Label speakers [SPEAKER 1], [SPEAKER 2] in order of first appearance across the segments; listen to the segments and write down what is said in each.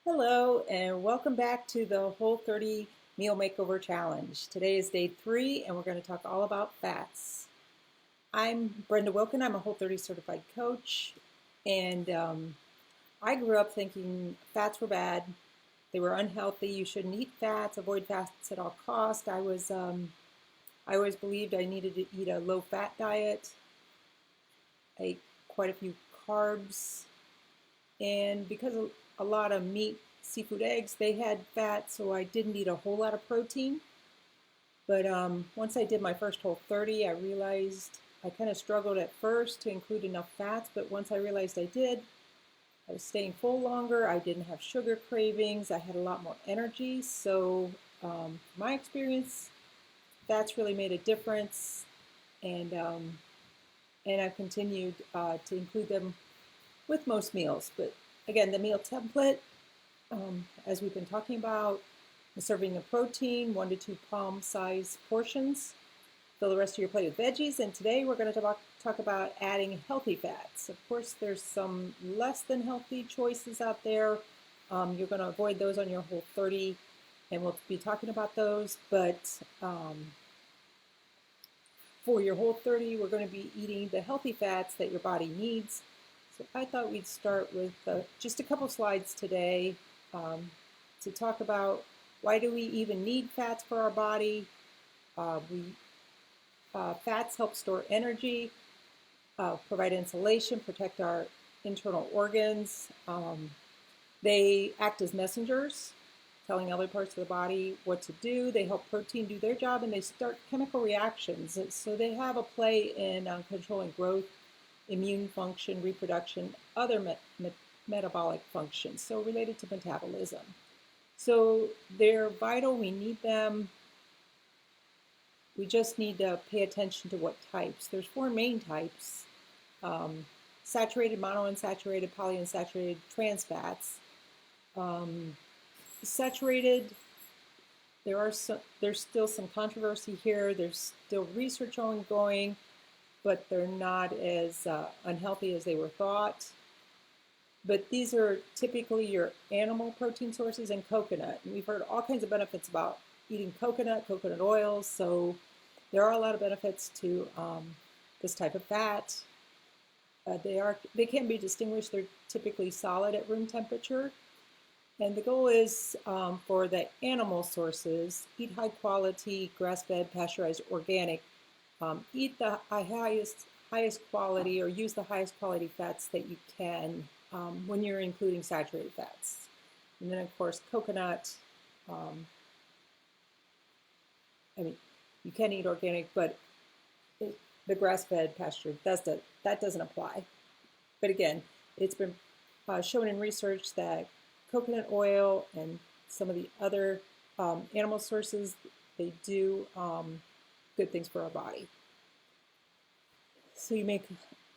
[SPEAKER 1] Hello, and welcome back to the Whole30 Meal Makeover Challenge. Today is day 3, and we're going to talk all about fats. I'm Brenda Wilkin. I'm a Whole30 certified coach, and I grew up thinking fats were bad. They were unhealthy. You shouldn't eat fats. Avoid fats at all costs. I always believed I needed to eat a low-fat diet. I ate quite a few carbs, and because of a lot of meat, seafood, eggs, they had fat, so I didn't eat a whole lot of protein. But once I did my first Whole30, I realized I kind of struggled at first to include enough fats, but once I realized I did, I was staying full longer. I didn't have sugar cravings. I had a lot more energy. So, my experience, fats really made a difference, and I've continued to include them with most meals. But again, the meal template, as we've been talking about, a serving of protein, 1 to 2 palm-sized portions. Fill the rest of your plate with veggies. And today we're going to talk about adding healthy fats. Of course, there's some less than healthy choices out there. You're going to avoid those on your Whole30, and we'll be talking about those. But for your Whole30, we're going to be eating the healthy fats that your body needs. So I thought we'd start with just a couple slides today to talk about why do we even need fats for our body. Fats help store energy, provide insulation, protect our internal organs. They act as messengers, telling other parts of the body what to do. They help protein do their job, and they start chemical reactions. So they have a play in controlling growth, immune function, reproduction, other metabolic functions, so related to metabolism. So they're vital. We need them. We just need to pay attention to what types. There's 4 main types: saturated, monounsaturated, polyunsaturated, trans fats. Saturated, there's still some controversy here. There's still research ongoing, but they're not as unhealthy as they were thought. But these are typically your animal protein sources and coconut. And we've heard all kinds of benefits about eating coconut oils. So there are a lot of benefits to this type of fat. They can be distinguished. They're typically solid at room temperature. And the goal is for the animal sources, eat high quality, grass-fed, pasteurized, organic. Eat the highest quality, or use the highest quality fats that you can when you're including saturated fats. And then, of course, coconut. I mean, you can eat organic, but the grass-fed, pastured, that doesn't apply. But again, it's been shown in research that coconut oil and some of the other animal sources, they do good things for our body. So you may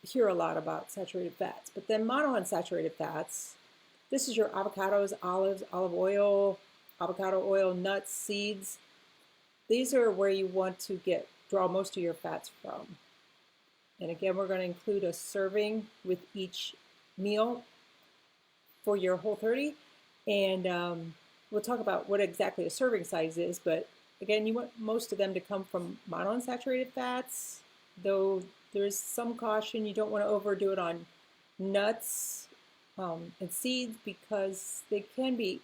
[SPEAKER 1] hear a lot about saturated fats. But then monounsaturated fats, this is your avocados, olives, olive oil, avocado oil, nuts, seeds. These are where you want to draw most of your fats from. And again, we're going to include a serving with each meal for your Whole30. And we'll talk about what exactly a serving size is. But again, you want most of them to come from monounsaturated fats, though there's some caution. You don't want to overdo it on nuts and seeds, because they can be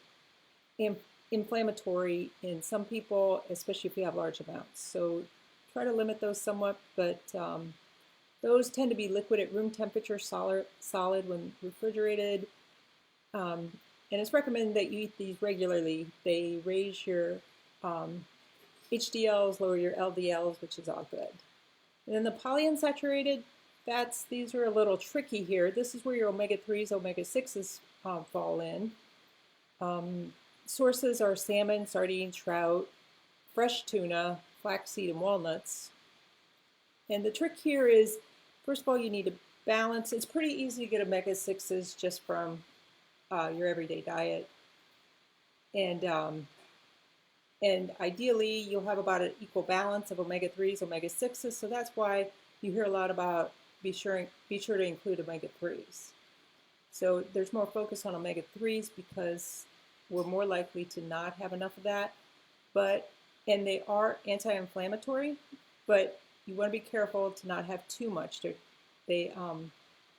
[SPEAKER 1] inflammatory in some people, especially if you have large amounts. So try to limit those somewhat, but those tend to be liquid at room temperature, solid when refrigerated. And it's recommended that you eat these regularly. They raise your HDLs, lower your LDLs, which is all good. And then the polyunsaturated fats, these are a little tricky here. This is where your omega-3s, omega-6s fall in. Sources are salmon, sardines, trout, fresh tuna, flaxseed, and walnuts. And the trick here is, first of all, you need to balance. It's pretty easy to get omega-6s just from your everyday diet. And ideally, you'll have about an equal balance of omega-3s, omega-6s. So that's why you hear a lot about be sure to include omega-3s. So there's more focus on omega-3s because we're more likely to not have enough of that. And they are anti-inflammatory, but you want to be careful to not have too much. They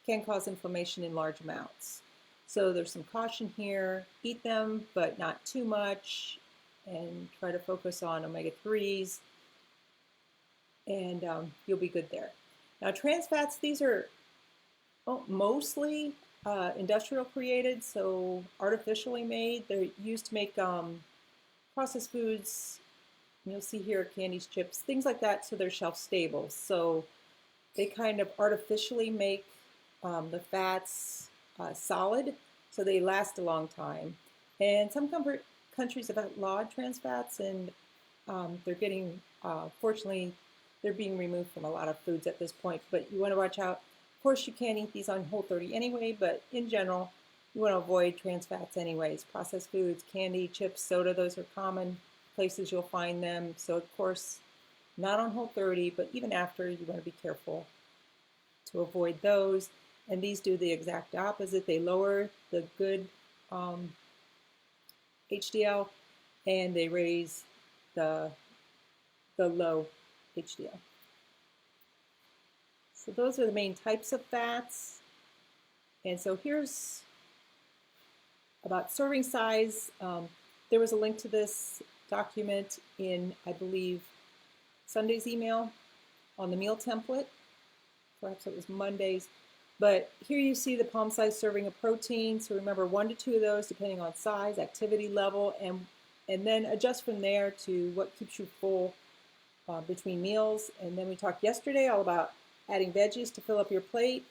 [SPEAKER 1] can cause inflammation in large amounts. So there's some caution here. Eat them, but not too much, and try to focus on omega-3s, and you'll be good there. Now, trans fats, these are mostly industrial created, so artificially made. They're used to make processed foods. You'll see here candies, chips, things like that, so they're shelf stable. So they kind of artificially make the fats solid, so they last a long time. And some countries have outlawed trans fats, and they're getting, fortunately, they're being removed from a lot of foods at this point, but you want to watch out. Of course, you can't eat these on Whole30 anyway, but in general, you want to avoid trans fats anyways. Processed foods, candy, chips, soda, those are common places you'll find them. So, of course, not on Whole30, but even after, you want to be careful to avoid those. And these do the exact opposite. They lower the good HDL, and they raise the low HDL. So those are the main types of fats. And so here's about serving size. There was a link to this document in, I believe, Sunday's email on the meal template. Perhaps it was Monday's. But here you see the palm-sized serving of protein. So remember, 1 to 2 of those, depending on size, activity level, and then adjust from there to what keeps you full between meals. And then we talked yesterday all about adding veggies to fill up your plate.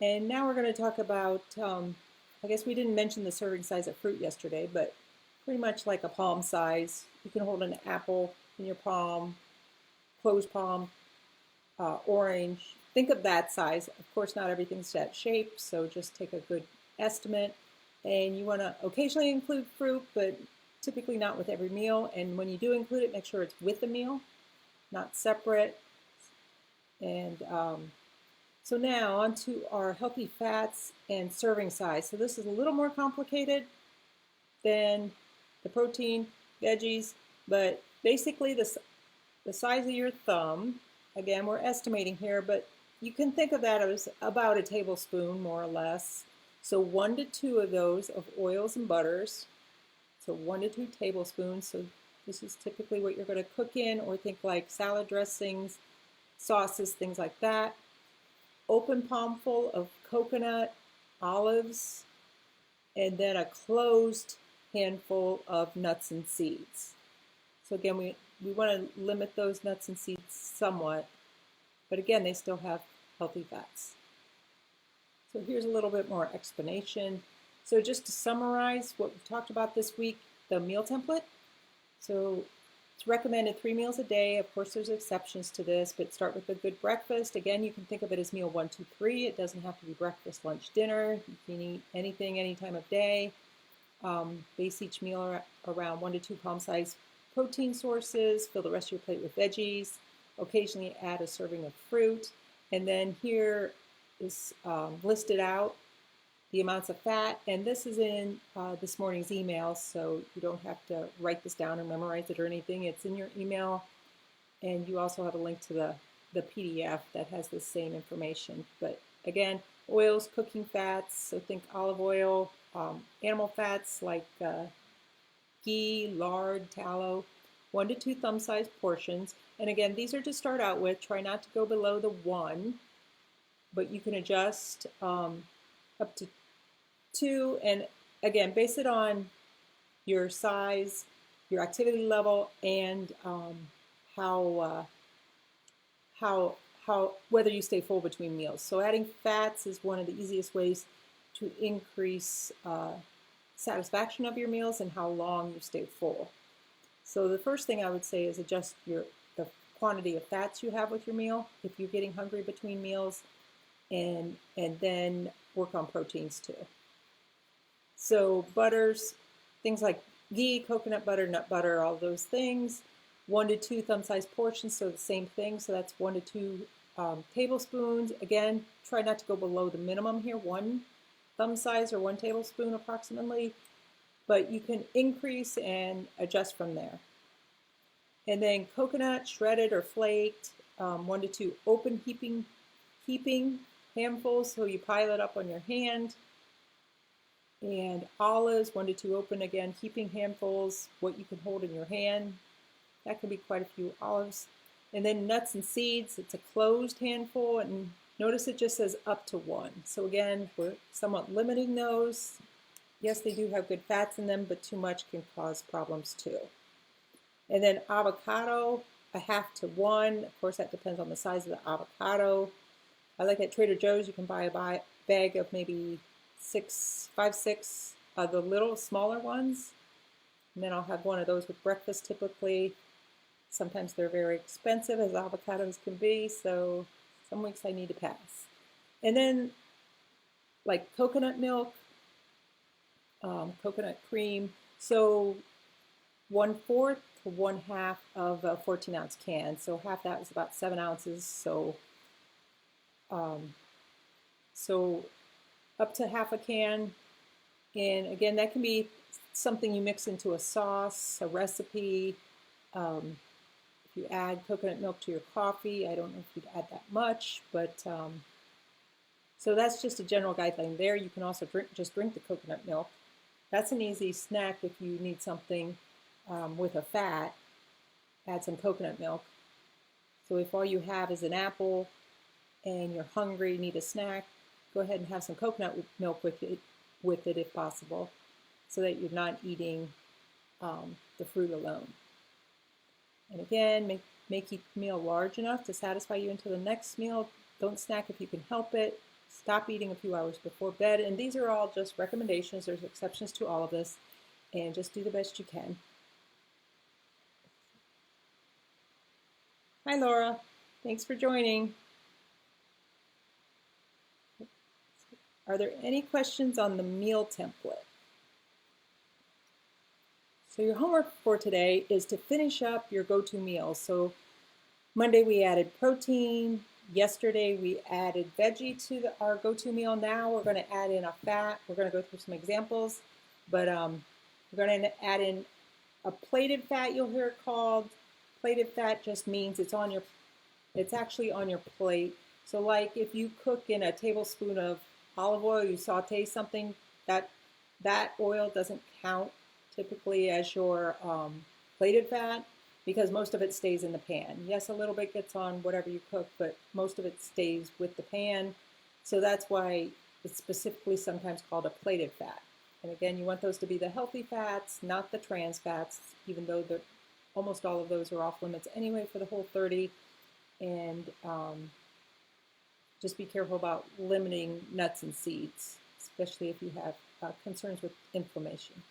[SPEAKER 1] And now we're going to talk about, I guess we didn't mention the serving size of fruit yesterday, but pretty much like a palm size. You can hold an apple in your palm, closed palm, orange. Think of that size. Of course, not everything's that shape, so just take a good estimate. And you want to occasionally include fruit, but typically not with every meal. And when you do include it, make sure it's with the meal, not separate. And so now on to our healthy fats and serving size. So this is a little more complicated than the protein, veggies, but basically the size of your thumb. Again, we're estimating here, but you can think of that as about a tablespoon, more or less. So 1 to 2 of those of oils and butters. So 1 to 2 tablespoons. So this is typically what you're going to cook in, or think like salad dressings, sauces, things like that. Open palmful of coconut, olives, and then a closed handful of nuts and seeds. So again, we want to limit those nuts and seeds somewhat, but again, they still have healthy fats. So here's a little bit more explanation. So just to summarize what we've talked about this week, the meal template. So it's recommended 3 meals a day. Of course, there's exceptions to this, but start with a good breakfast. Again, you can think of it as meal 1, 2, 3. It doesn't have to be breakfast, lunch, dinner. You can eat anything, any time of day. Base each meal around 1 to 2 palm-sized protein sources. Fill the rest of your plate with veggies. Occasionally add a serving of fruit. And then here is listed out the amounts of fat, and this is in this morning's email, so you don't have to write this down or memorize it or anything. It's in your email, and you also have a link to the PDF that has the same information. But again, oils, cooking fats, so think olive oil, animal fats like ghee, lard, tallow, 1 to 2 thumb-sized portions. And again, these are to start out with. Try not to go below the 1, but you can adjust up to 2, and again, base it on your size, your activity level, and whether you stay full between meals. So adding fats is one of the easiest ways to increase satisfaction of your meals and how long you stay full. So the first thing I would say is adjust the quantity of fats you have with your meal if you're getting hungry between meals, and then work on proteins too. So butters, things like ghee, coconut butter, nut butter, all those things. 1 to 2 thumb-sized portions, so the same thing. So that's 1 to 2 tablespoons. Again, try not to go below the minimum here, 1 thumb size or 1 tablespoon approximately. but you can increase and adjust from there. And then coconut, shredded or flaked, 1 to 2 open heaping handfuls, so you pile it up on your hand. And olives, 1 to 2 open, again, heaping handfuls, what you can hold in your hand. That can be quite a few olives. And then nuts and seeds, it's a closed handful, and notice it just says up to 1. So again, we're somewhat limiting those. Yes, they do have good fats in them, but too much can cause problems too. And then avocado, 1/2 to 1. Of course, that depends on the size of the avocado. I like at Trader Joe's, you can buy a bag of maybe 5, 6 of the little smaller ones. And then I'll have one of those with breakfast typically. Sometimes they're very expensive, as avocados can be, so some weeks I need to pass. And then like coconut milk, coconut cream. So 1/4 to 1/2 of a 14-ounce can. So half that is about 7 ounces. So up to half a can. And again, that can be something you mix into a sauce, a recipe. If you add coconut milk to your coffee, I don't know if you'd add that much, but so that's just a general guideline there. You can also just drink the coconut milk. That's an easy snack if you need something with a fat. Add some coconut milk. So if all you have is an apple and you're hungry, need a snack, go ahead and have some coconut milk with it if possible, so that you're not eating the fruit alone. And again, make each meal large enough to satisfy you until the next meal. Don't snack if you can help it. Stop eating a few hours before bed. And these are all just recommendations. There's exceptions to all of this. And just do the best you can. Hi, Laura. Thanks for joining. Are there any questions on the meal template? So your homework for today is to finish up your go-to meals. So Monday we added protein. Yesterday we added veggie to our go-to meal. Now we're going to add in a fat. We're going to go through some examples, but we're going to add in a plated fat. You'll hear it called. Plated fat just means it's actually on your plate. So like if you cook in a tablespoon of olive oil, you saute something, that oil doesn't count typically as your plated fat, because most of it stays in the pan. Yes, a little bit gets on whatever you cook, but most of it stays with the pan. So that's why it's specifically sometimes called a plated fat. And again, you want those to be the healthy fats, not the trans fats, even though almost all of those are off limits anyway for the Whole30. And just be careful about limiting nuts and seeds, especially if you have concerns with inflammation.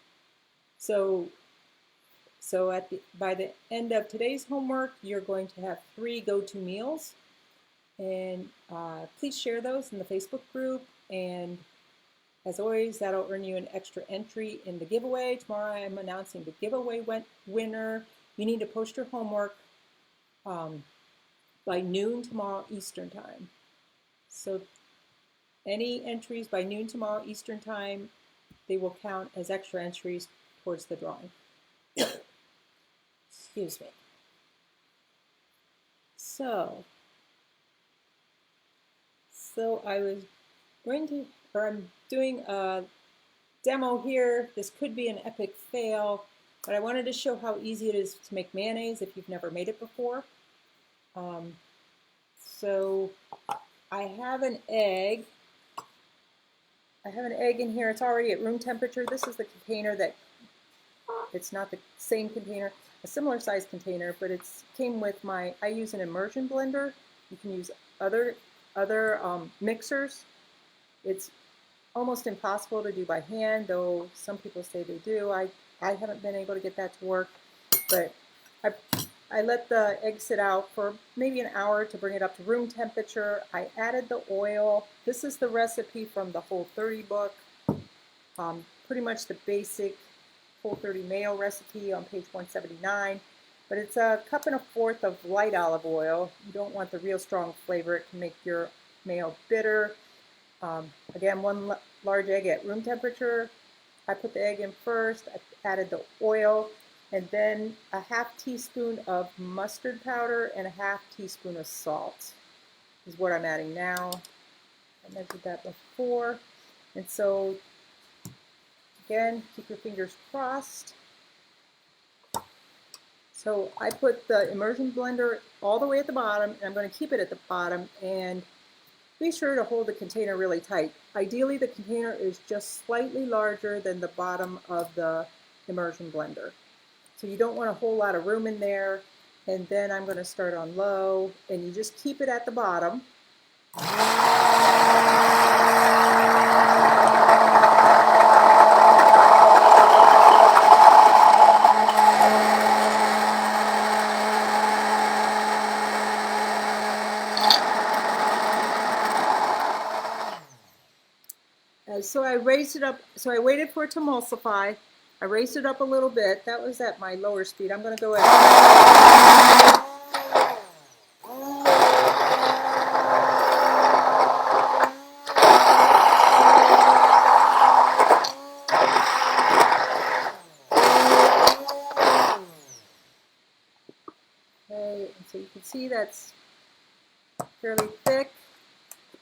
[SPEAKER 1] So by the end of today's homework, you're going to have 3 go-to meals. And please share those in the Facebook group. And as always, that'll earn you an extra entry in the giveaway. Tomorrow I'm announcing the giveaway winner. You need to post your homework by noon tomorrow Eastern time. So any entries by noon tomorrow Eastern time, they will count as extra entries towards the drawing. Excuse me. So I'm doing a demo here. This could be an epic fail, but I wanted to show how easy it is to make mayonnaise if you've never made it before. So I have an egg. In here. It's already at room temperature. This is the container it's not the same container, a similar size container, but it came with I use an immersion blender. You can use other mixers. It's almost impossible to do by hand, though some people say they do. I haven't been able to get that to work, but I let the egg sit out for maybe an hour to bring it up to room temperature. I added the oil. This is the recipe from the Whole30 book. Pretty much the basic Whole30 mayo recipe on page 179. But it's 1.25 cups of light olive oil. You don't want the real strong flavor. It can make your mayo bitter. Again, 1 large egg at room temperature. I put the egg in first, I added the oil, and then a half teaspoon of mustard powder and a half teaspoon of salt is what I'm adding now. I measured that before. And so, again, keep your fingers crossed. So I put the immersion blender all the way at the bottom, and I'm going to keep it at the bottom, and be sure to hold the container really tight. Ideally, the container is just slightly larger than the bottom of the immersion blender. So you don't want a whole lot of room in there. And then I'm going to start on low, and you just keep it at the bottom. So I raised it up, so I waited for it to emulsify. I raised it up a little bit. That was at my lower speed. I'm going to go at Okay, and so you can see that's fairly thick.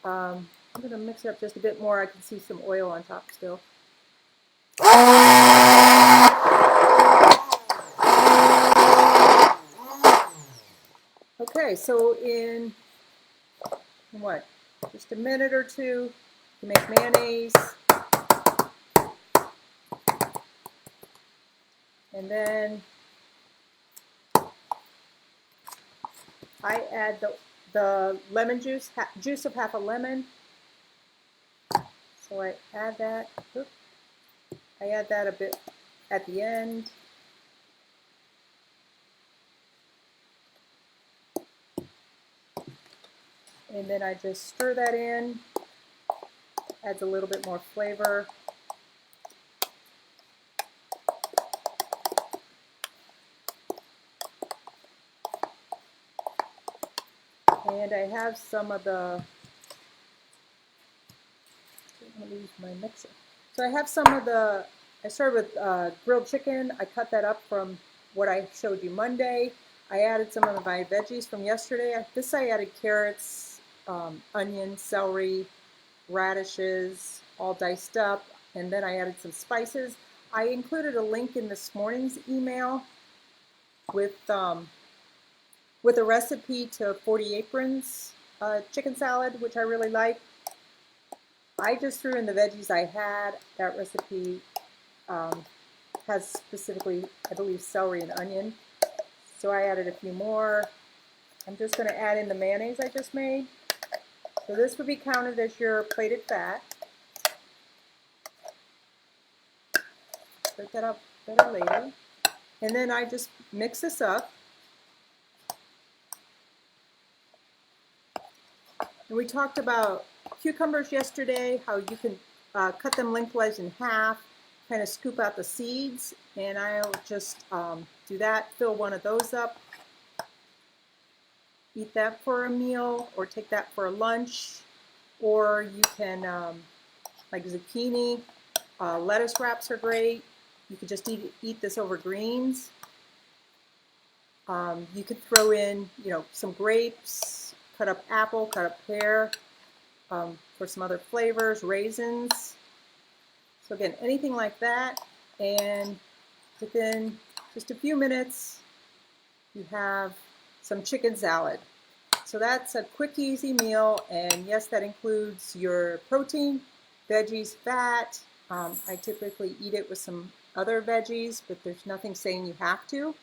[SPEAKER 1] I'm going to mix it up just a bit more. I can see some oil on top still. Okay, so in what? Just a minute or two, you make mayonnaise. And then I add the lemon juice, juice of half a lemon. So I add that. Oops. I add that a bit at the end. And then I just stir that in. Adds a little bit more flavor. And I have some of the, I'm going to use my mixer. So I have some of the, I started with grilled chicken. I cut that up from what I showed you Monday. I added some of my veggies from yesterday. This I added carrots, onions, celery, radishes, all diced up. And then I added some spices. I included a link in this morning's email with a recipe to 40 Aprons chicken salad, which I really like. I just threw in the veggies I had. That recipe has specifically, I believe, celery and onion. So I added a few more. I'm just going to add in the mayonnaise I just made. So this would be counted as your plated fat. Put that up better later. And then I just mix this up. And we talked about cucumbers yesterday, how you can cut them lengthwise in half, kind of scoop out the seeds, and I'll just do that, fill one of those up, eat that for a meal, or take that for a lunch, or you can, like zucchini, lettuce wraps are great. You could just eat this over greens. You could throw in, some grapes, cut up apple, cut up pear, for some other flavors, raisins. So again, anything like that, and within just a few minutes, you have some chicken salad. So that's a quick, easy meal, and yes, that includes your protein, veggies, fat. I typically eat it with some other veggies, but there's nothing saying you have to.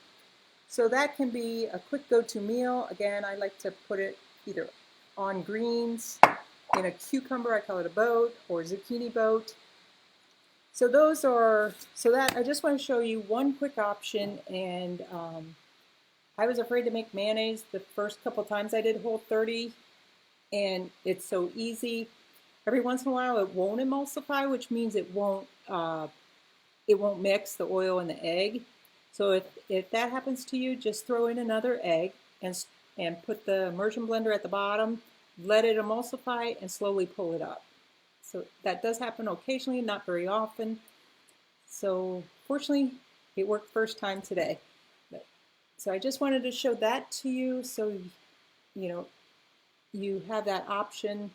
[SPEAKER 1] So that can be a quick go-to meal. Again, I like to put it either on greens, in a cucumber, I call it a boat, or zucchini boat. So I just want to show you one quick option, and I was afraid to make mayonnaise the first couple times I did Whole30, and it's so easy. Every once in a while it won't emulsify, which means it won't mix the oil and the egg. So if that happens to you, just throw in another egg and put the immersion blender at the bottom, let it emulsify, and slowly pull it up. So that does happen occasionally, not very often. So fortunately, it worked first time today. So I just wanted to show that to you so you know you have that option.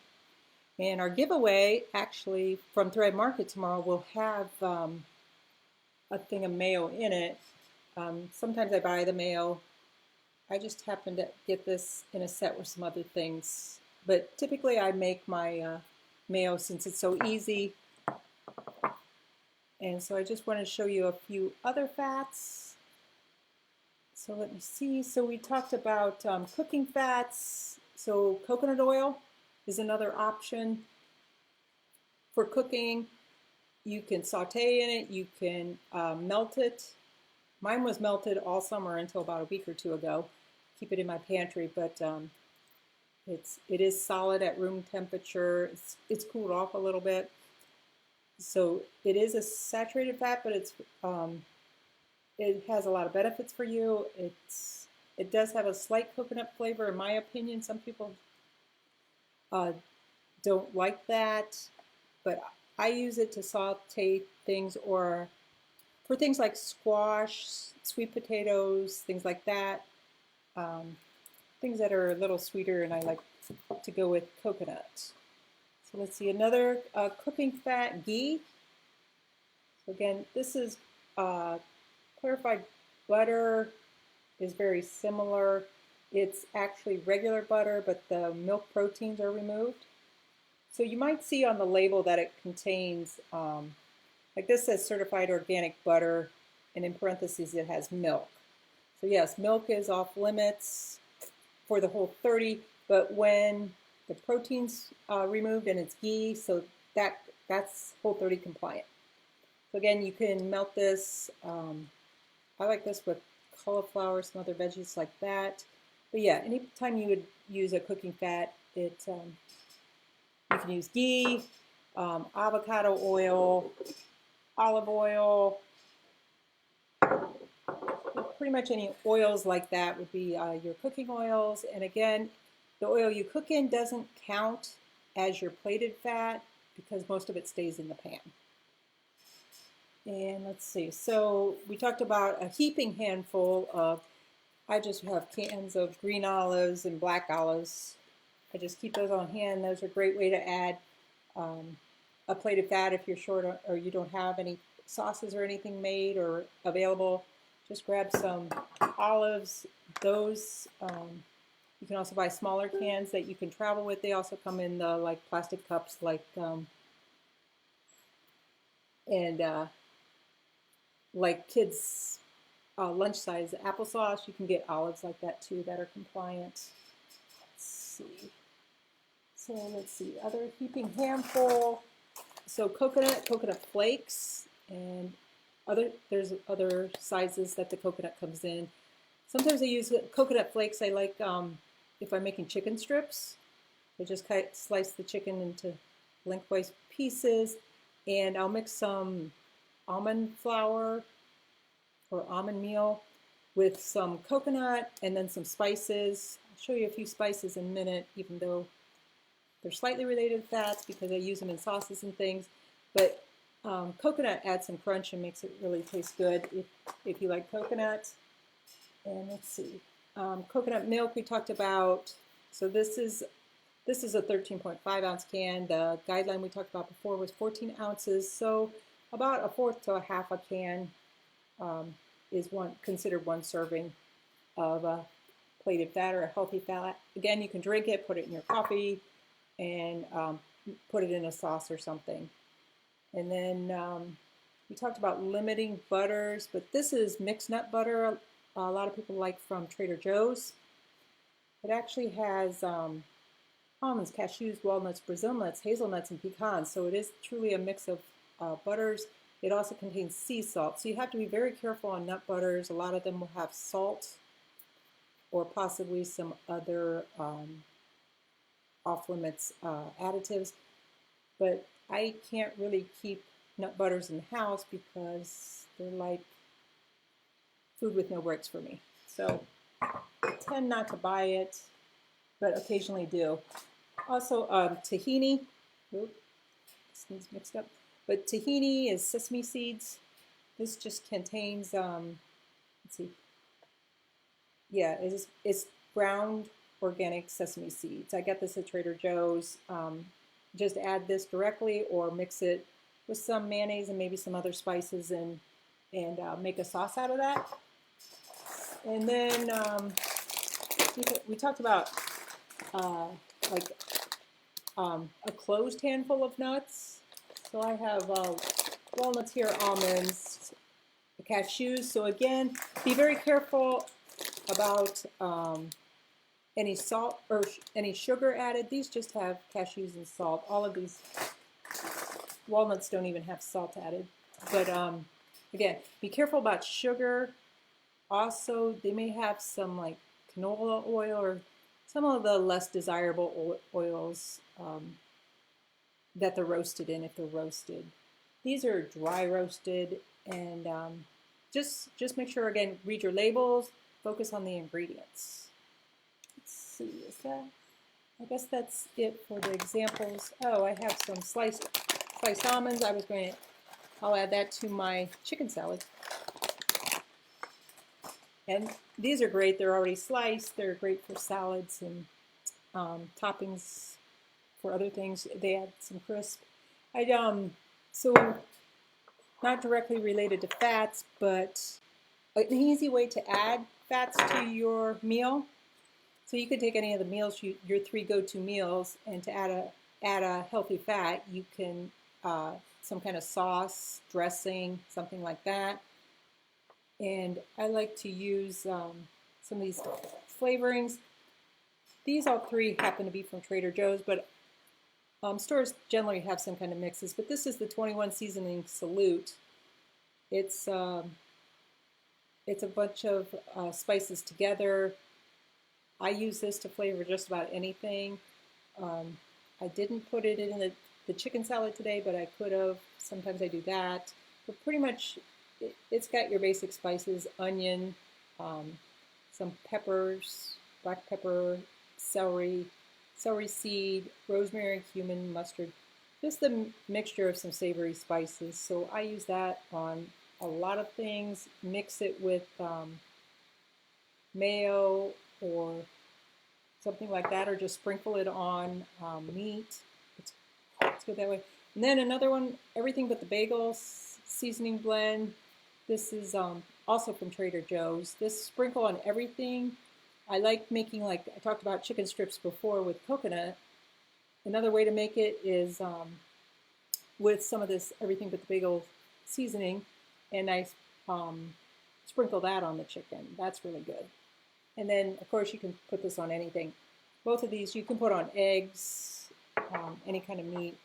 [SPEAKER 1] And our giveaway actually from Thread Market tomorrow will have a thing of mayo in it. Sometimes I buy the mayo. I just happen to get this in a set with some other things. But typically I make my mayo since it's so easy. And so I just want to show you a few other fats. So let me see. So we talked about cooking fats. So coconut oil is another option for cooking. You can saute in it. You can melt it. Mine was melted all summer until about a week or two ago. Keep it in my pantry, but it is solid at room temperature. It's cooled off a little bit. So it is a saturated fat, but it has a lot of benefits for you. It does have a slight coconut flavor, in my opinion. Some people don't like that, but I use it to saute things or for things like squash, sweet potatoes, things like that. Things that are a little sweeter, and I like to go with coconut. So let's see, another cooking fat, ghee. So again, this is clarified butter is very similar. It's actually regular butter, but the milk proteins are removed. So you might see on the label that it contains, like this says certified organic butter, and in parentheses it has milk. So yes, milk is off limits for the Whole30, but when the protein's removed and it's ghee, so that's Whole30 compliant. So again, you can melt this. I like this with cauliflower, some other veggies like that. But yeah, anytime you would use a cooking fat, you can use ghee, avocado oil, olive oil. Pretty much any oils like that would be your cooking oils. And again, the oil you cook in doesn't count as your plated fat because most of it stays in the pan. And let's see, so we talked about a heaping handful of, I just have cans of green olives and black olives. I just keep those on hand. Those are a great way to add a plated fat if you're short or you don't have any sauces or anything made or available. Just grab some olives. Those you can also buy smaller cans that you can travel with. They also come in the like plastic cups, like like kids' lunch size applesauce. You can get olives like that too that are compliant. Let's see. So let's see, other heaping handful. So coconut flakes, and there's other sizes that the coconut comes in. Sometimes I use coconut flakes. I like if I'm making chicken strips. I just slice the chicken into lengthwise pieces, and I'll mix some almond flour or almond meal with some coconut and then some spices. I'll show you a few spices in a minute, even though they're slightly related fats because I use them in sauces and things. But coconut adds some crunch and makes it really taste good if you like coconut. And let's see, coconut milk we talked about. So this is a 13.5 ounce can. The guideline we talked about before was 14 ounces. So about a fourth to a half a can is considered one serving of a plated fat or a healthy fat. Again, you can drink it, put it in your coffee, and put it in a sauce or something. And then we talked about limiting butters, but this is mixed nut butter. A lot of people like from Trader Joe's. It actually has almonds, cashews, walnuts, Brazil nuts, hazelnuts, and pecans. So it is truly a mix of butters. It also contains sea salt. So you have to be very careful on nut butters. A lot of them will have salt or possibly some other off-limits additives. But I can't really keep nut butters in the house because they're like food with no breaks for me. So I tend not to buy it, but occasionally do. Also, tahini. Oop, this one's mixed up. But tahini is sesame seeds. This just contains, let's see, yeah, it's ground organic sesame seeds. I got this at Trader Joe's. Just add this directly or mix it with some mayonnaise and maybe some other spices and make a sauce out of that. And then we talked about like a closed handful of nuts. So I have walnuts here, almonds, cashews. So again, be very careful about any salt or any sugar added. These just have cashews and salt. All of these walnuts don't even have salt added. But again, be careful about sugar. Also, they may have some like canola oil or some of the less desirable oils that they're roasted in if they're roasted. These are dry roasted, and just make sure, again, read your labels, focus on the ingredients. Let's see, is that, I guess that's it for the examples. Oh, I have some sliced almonds. I'll add that to my chicken salad. And these are great. They're already sliced. They're great for salads and toppings for other things. They add some crisp. So not directly related to fats, but an easy way to add fats to your meal. So you could take any of the meals, your 3 go-to meals, and to add a healthy fat, you can some kind of sauce, dressing, something like that. And I like to use some of these flavorings. These all 3 happen to be from Trader Joe's, but stores generally have some kind of mixes. But this is the 21 Seasoning Salute. It's a bunch of spices together. I use this to flavor just about anything. I didn't put it in the chicken salad today, but I could have. Sometimes I do that. But pretty much, it's got your basic spices: onion, some peppers, black pepper, celery seed, rosemary, cumin, mustard. Just the mixture of some savory spices. So I use that on a lot of things. Mix it with mayo or something like that, or just sprinkle it on meat. It's good that way. And then another one, everything but the bagel seasoning blend. This is also from Trader Joe's. This sprinkle on everything. I like making, like I talked about chicken strips before with coconut. Another way to make it is with some of this everything but the bagel seasoning, and I sprinkle that on the chicken. That's really good. And then, of course, you can put this on anything. Both of these you can put on eggs, any kind of meat,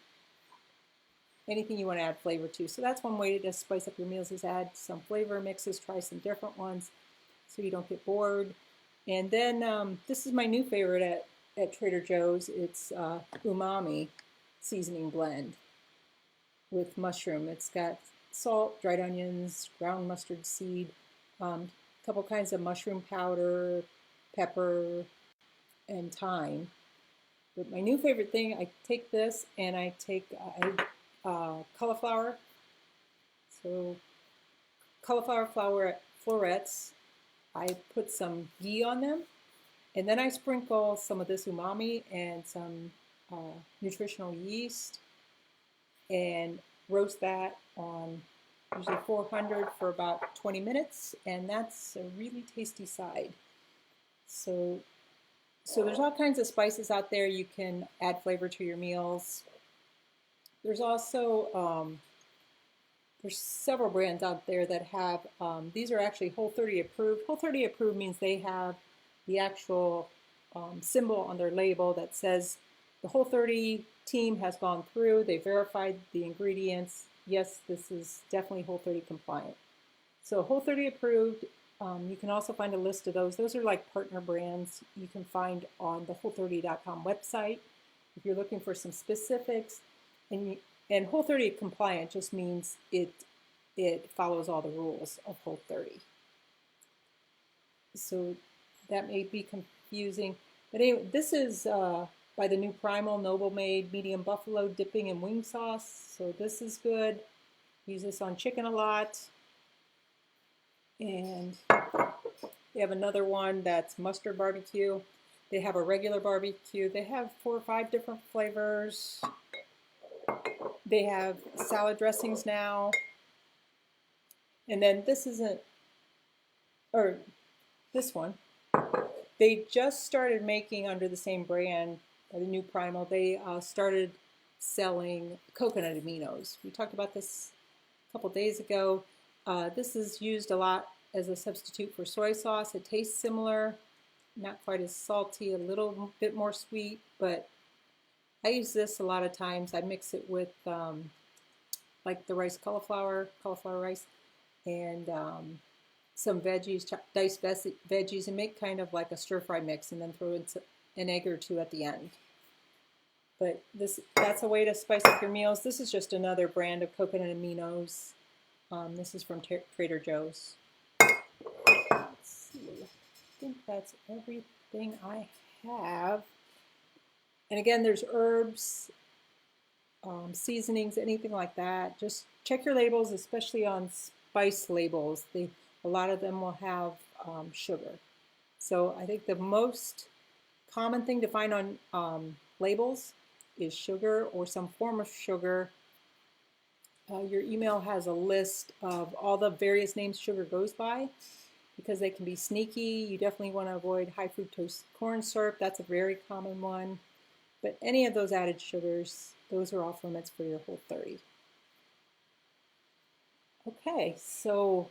[SPEAKER 1] anything you want to add flavor to. So that's one way to just spice up your meals, is add some flavor mixes, try some different ones so you don't get bored. And then this is my new favorite at Trader Joe's. It's umami seasoning blend with mushroom. It's got salt, dried onions, ground mustard seed, a couple kinds of mushroom powder, pepper, and thyme. But my new favorite thing, I take this and I take cauliflower. So cauliflower florets. I put some ghee on them, and then I sprinkle some of this umami and some nutritional yeast and roast that on usually 400 for about 20 minutes, and that's a really tasty side. So there's all kinds of spices out there. You can add flavor to your meals. There's also there's several brands out there that have, these are actually Whole30 approved. Whole30 approved means they have the actual symbol on their label that says the Whole30 team has gone through, they verified the ingredients. Yes, this is definitely Whole30 compliant. So Whole30 approved. You can also find a list of those. Those are like partner brands you can find on the Whole30.com website if you're looking for some specifics. And Whole30 compliant just means it follows all the rules of Whole30. So that may be confusing. But anyway, this is by the new Primal Noble Made Medium Buffalo Dipping and Wing Sauce. So this is good. Use this on chicken a lot. And they have another one that's mustard barbecue. They have a regular barbecue. They have 4 or 5 different flavors. They have salad dressings now. And then this isn't, or this one, they just started making under the same brand, the new Primal. They started selling coconut aminos. We talked about this a couple days ago. This is used a lot as a substitute for soy sauce. It tastes similar, not quite as salty, a little bit more sweet, but I use this a lot of times. I mix it with like the rice cauliflower rice, and some veggies, diced veggies, and make kind of like a stir-fry mix, and then throw in an egg or 2 at the end. But that's a way to spice up your meals. This is just another brand of coconut aminos. This is from Trader Joe's. Let's see. I think that's everything I have. And again, there's herbs, seasonings, anything like that. Just check your labels, especially on spice labels. A lot of them will have sugar. So I think the most common thing to find on labels is sugar or some form of sugar. Your email has a list of all the various names sugar goes by, because they can be sneaky. You definitely want to avoid high fructose corn syrup. That's a very common one. But any of those added sugars, those are off limits for your Whole30. Okay, so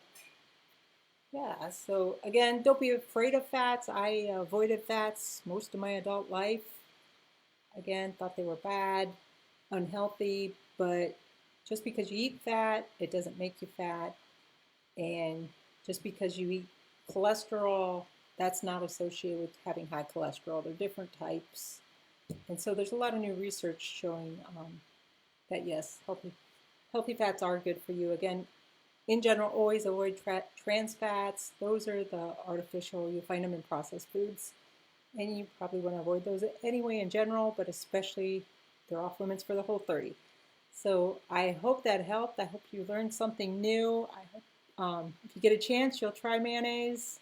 [SPEAKER 1] yeah, so again, don't be afraid of fats. I avoided fats most of my adult life. Again, thought they were bad, unhealthy, but just because you eat fat, it doesn't make you fat. And just because you eat cholesterol, that's not associated with having high cholesterol. They're different types. And so there's a lot of new research showing that yes, healthy fats are good for you. Again, in general, always avoid trans fats. Those are the artificial. You'll find them in processed foods. And you probably want to avoid those anyway in general, but especially they're off limits for the Whole30. So I hope that helped. I hope you learned something new. I hope if you get a chance, you'll try mayonnaise.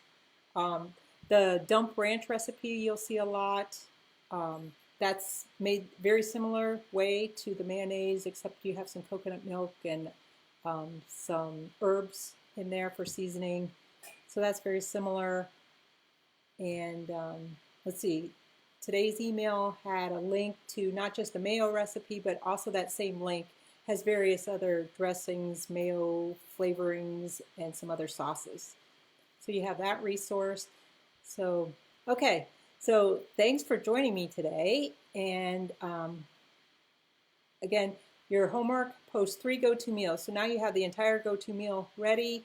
[SPEAKER 1] The dump ranch recipe you'll see a lot. That's made very similar way to the mayonnaise, except you have some coconut milk and some herbs in there for seasoning. So that's very similar. And let's see, today's email had a link to not just the mayo recipe, but also that same link has various other dressings, mayo flavorings, and some other sauces. So you have that resource. So, okay, so thanks for joining me today. And again, your homework, post 3 go-to meals. So now you have the entire go-to meal ready.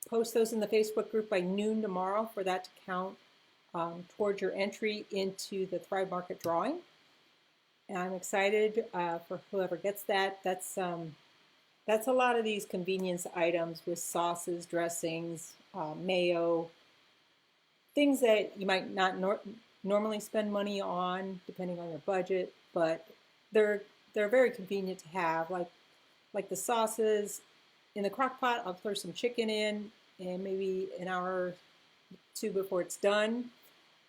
[SPEAKER 1] Post those in the Facebook group by noon tomorrow for that to count towards your entry into the Thrive Market drawing. And I'm excited for whoever gets that. That's a lot of these convenience items with sauces, dressings, mayo, things that you might not normally spend money on depending on your budget, but they're very convenient to have. Like the sauces in the crock pot, I'll throw some chicken in, and maybe an hour or 2 before it's done.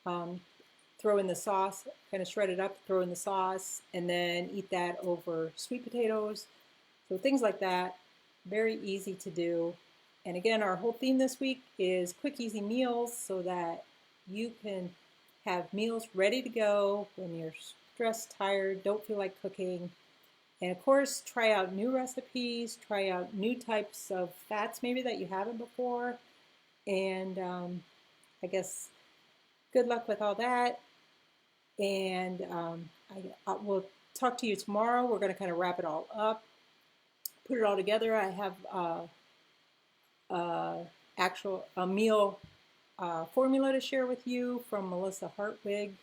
[SPEAKER 1] Throw in the sauce, kind of shred it up, throw in the sauce, and then eat that over sweet potatoes. So things like that, very easy to do. And again, our whole theme this week is quick, easy meals so that you can have meals ready to go when you're stressed, tired, don't feel like cooking. And of course, try out new recipes, try out new types of fats maybe that you haven't before. And I guess good luck with all that. And I will talk to you tomorrow. We're going to kind of wrap it all up, put it all together. I have a meal formula to share with you from Melissa Hartwig,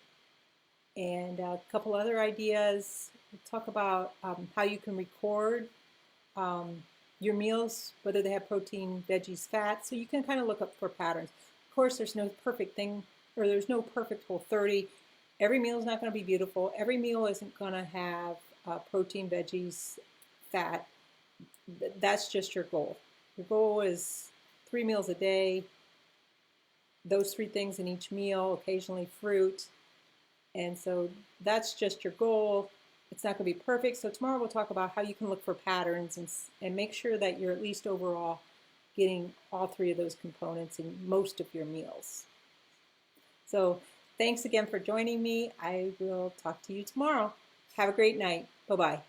[SPEAKER 1] and a couple other ideas. We'll talk about how you can record your meals, whether they have protein, veggies, fat, so you can kind of look up for patterns. Of course, there's no perfect thing, or there's no perfect Whole30. Every meal is not going to be beautiful. Every meal isn't going to have protein, veggies, fat. That's just your goal. Your goal is 3 meals a day, those 3 things in each meal, occasionally fruit. And so that's just your goal. It's not going to be perfect. So tomorrow we'll talk about how you can look for patterns and make sure that you're at least overall getting all 3 of those components in most of your meals. So thanks again for joining me. I will talk to you tomorrow. Have a great night. Bye-bye.